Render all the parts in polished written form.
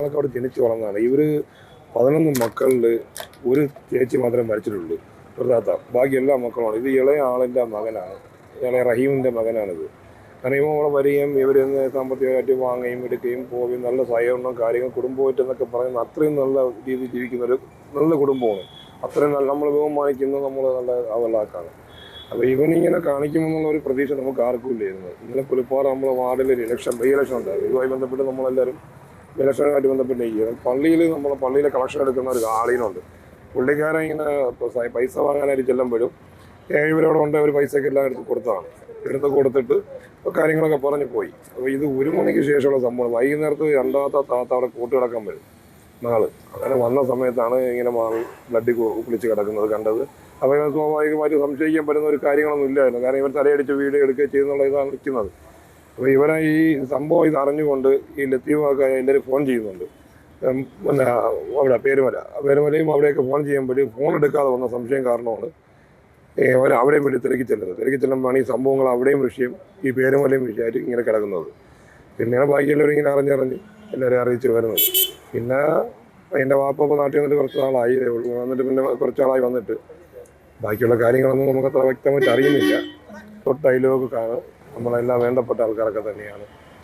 അവിടെ ജനിച്ചു വളർന്നതാണ്. ഇവർ 11 മക്കളിൽ ഒരു ചേച്ചി മാത്രമേ മരിച്ചിട്ടുള്ളൂ, ഒരു താത്ത. ബാക്കി എല്ലാ മക്കളുമാണ്. ഇത് ഇളയ ആളിൻ്റെ മകനാണ്, ഇളയ റഹീമിൻ്റെ മകനാണിത്. കാരണം ഇവ അവിടെ വരികയും ഇവർ സാമ്പത്തികമായിട്ട് വാങ്ങുകയും എടുക്കുകയും പോവുകയും നല്ല സഹകരണം കാര്യങ്ങൾ കുടുംബമായിട്ട് എന്നൊക്കെ പറയുന്ന അത്രയും നല്ല രീതിയിൽ ജീവിക്കുന്നൊരു നല്ല കുടുംബമാണ്. അത്രയും നല്ല നമ്മൾ ബഹുമാനിക്കുന്നത് നമ്മൾ നല്ല അവലാക്കാണ്. അപ്പോൾ ഇവനിങ്ങനെ കാണിക്കുമെന്നുള്ള ഒരു പ്രതീക്ഷ നമുക്ക് ആർക്കും ഇല്ലായിരുന്നു. ഇന്നലെ പുലിപ്പാറ നമ്മുടെ വാർഡിൽ ഒരു ബൈ ഇലക്ഷൻ ഉണ്ടായിരുന്നു. ഇതുമായി ബന്ധപ്പെട്ട് നമ്മളെല്ലാവരും ഇലക്ഷനുമായിട്ട് ബന്ധപ്പെട്ട് പള്ളിയിൽ നമ്മളെ പള്ളിയിലെ കളക്ഷൻ എടുക്കുന്ന ഒരു ആളീനുണ്ട്. പുള്ളിക്കാരൻ ഇങ്ങനെ പൈസ വാങ്ങാനായിട്ട് ചെല്ലുമ്പോഴും ഇവരവിടെ ഉണ്ട്, ഒരു പൈസയൊക്കെ എല്ലാം എടുത്ത് കൊടുത്തിട്ട് കാര്യങ്ങളൊക്കെ പറഞ്ഞു പോയി. അപ്പോൾ ഇത് 1 മണിക്ക് ശേഷമുള്ള സംഭവം. വൈകുന്നേരത്ത് രണ്ടാമത്തെ താത്ത അവിടെ കൂട്ടുകിടക്കാൻ വരും നാള്. അങ്ങനെ വന്ന സമയത്താണ് ഇങ്ങനെ ബ്ലഡ് കുളിച്ച് കിടക്കുന്നത് കണ്ടത്. അപ്പോൾ ഇവർ സ്വാഭാവികമായിട്ട് സംശയിക്കാൻ പറ്റുന്ന ഒരു കാര്യങ്ങളൊന്നും ഇല്ലായിരുന്നു. കാരണം ഇവർ തലയടിച്ച് വീഡിയോ എടുക്കുകയും ചെയ്യുന്നുള്ള ഇതാണ് നിൽക്കുന്നത്. അപ്പോൾ ഇവരെ ഈ സംഭവം ഇത് അറിഞ്ഞുകൊണ്ട് ഈ ലത്തീഫൊക്കെ എല്ലാവരും ഫോൺ ചെയ്യുന്നുണ്ട്. പിന്നെ അവിടെ പേരുമലയും അവിടെയൊക്കെ ഫോൺ ചെയ്യുമ്പോഴും ഫോൺ എടുക്കാതെ വന്ന സംശയം കാരണമാണ് അവിടെയും വേണ്ടി തിരക്കി ചെല്ലുമ്പോഴാണ് ഈ സംഭവങ്ങൾ അവിടെയും വിഷയം ഈ പേരുമലയും വിഷയമായിട്ട് ഇങ്ങനെ കിടക്കുന്നത്. പിന്നെയാണ് ബാക്കിയുള്ളവർ ഇങ്ങനെ അറിഞ്ഞ് എല്ലാവരെയും അറിയിച്ച് വരുന്നത്. പിന്നെ എൻ്റെ വാപ്പ നാട്ടിൽ വന്നിട്ട് കുറച്ച് നാളായി വന്നിട്ട് പിന്നെ കുറച്ച് നാളായി വന്നിട്ട് ബാക്കിയുള്ള കാര്യങ്ങളൊന്നും നമുക്ക് അത്ര വ്യക്തമായിട്ട് അറിയുന്നില്ല. തൊട്ടയിലൊക്കെ കാണും. നമ്മളെല്ലാം വേണ്ടപ്പെട്ട ആൾക്കാരൊക്കെ തന്നെയാണ്.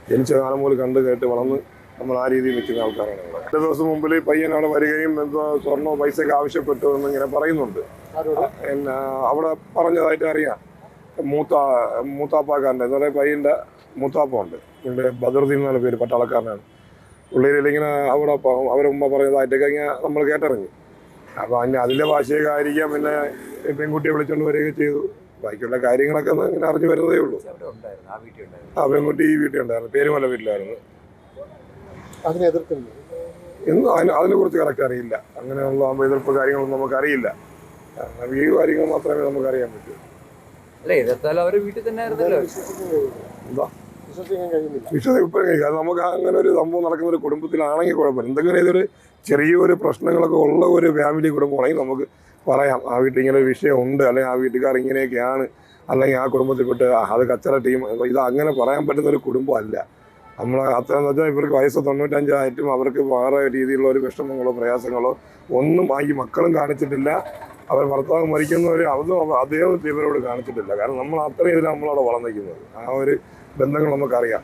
ജനിച്ച കാലം പോലും കണ്ട് കേട്ട് വളർന്ന് നമ്മൾ ആ രീതിയിൽ നിൽക്കുന്ന ആൾക്കാരാണ്. 2 ദിവസം മുമ്പിൽ പയ്യൻ അവിടെ വരികയും എന്തോ സ്വർണ്ണോ പൈസയൊക്കെ ആവശ്യപ്പെട്ടു എന്ന് ഇങ്ങനെ പറയുന്നുണ്ട്. അവിടെ പറഞ്ഞതായിട്ട് അറിയാം. മൂത്താപ്പാക്കാരൻ്റെ എന്ന് പറയുന്ന പയ്യൻ്റെ മൂത്താപ്പുണ്ട്. പുള്ളിയുടെ ബദറുദ്ദീൻ എന്നാണ് പേര്, പട്ടാളക്കാരനാണ്. പുള്ളിയിൽ ഇങ്ങനെ അവരെ മുമ്പ് പറഞ്ഞതായിട്ടൊക്കെ ഇങ്ങനെ നമ്മൾ കേട്ടറിഞ്ഞു. അപ്പോൾ അതിൻ്റെ ഭാഷയൊക്കെ ആയിരിക്കാം. പിന്നെ പെൺകുട്ടിയെ വിളിച്ചുകൊണ്ട് വരികയൊക്കെ ചെയ്തു. ബാക്കിയുള്ള കാര്യങ്ങളൊക്കെ ഇങ്ങനെ അറിഞ്ഞു വരുന്നതേ ഉള്ളൂ. ആ പെൺകുട്ടി ഈ വീട്ടിൽ ഉണ്ടായിരുന്നു, പേരുമല വീട്ടിലായിരുന്നു. അതിനെക്കുറിച്ച് കറക്റ്റ് അറിയില്ല. അങ്ങനെയുള്ള എതിർപ്പ് കാര്യങ്ങളൊന്നും നമുക്കറിയില്ല. ഈ കാര്യങ്ങൾ മാത്രമേ നമുക്കറിയാൻ പറ്റൂ. എന്താ വിശ്വസിക്കാൻ നമുക്ക് അങ്ങനെ ഒരു സംഭവം നടക്കുന്ന ഒരു കുടുംബത്തിലാണെങ്കിൽ കുഴപ്പമില്ല. എന്തെങ്കിലും ഇതൊരു ചെറിയൊരു പ്രശ്നങ്ങളൊക്കെ ഉള്ള ഒരു ഫാമിലി കുടുംബമാണെങ്കിൽ നമുക്ക് പറയാം, ആ വീട്ടിൽ ഇങ്ങനെ ഒരു വിഷയം ഉണ്ട്, അല്ലെങ്കിൽ ആ വീട്ടുകാർ ഇങ്ങനെയൊക്കെയാണ്, അല്ലെങ്കിൽ ആ കുടുംബത്തിൽപ്പെട്ട് അത് കച്ചറ ടീം. ഇത് അങ്ങനെ പറയാൻ പറ്റുന്ന ഒരു കുടുംബമല്ല. നമ്മൾ അത്രയെന്ന് വെച്ചാൽ ഇവർക്ക് വയസ്സ് 95 ആയിട്ടും അവർക്ക് വേറെ രീതിയിലുള്ള ഒരു വിഷമങ്ങളോ പ്രയാസങ്ങളോ ഒന്നും ഈ മക്കളും കാണിച്ചിട്ടില്ല. അവർ ഭർത്താവ് മരിക്കുന്നവർ അതും അദ്ദേഹം ഇവരോട് കാണിച്ചിട്ടില്ല. കാരണം നമ്മൾ അത്രയും ഇതിൽ നമ്മളവിടെ വളർന്നിരിക്കുന്നത്. ആ ഒരു ബന്ധങ്ങൾ നമുക്കറിയാം.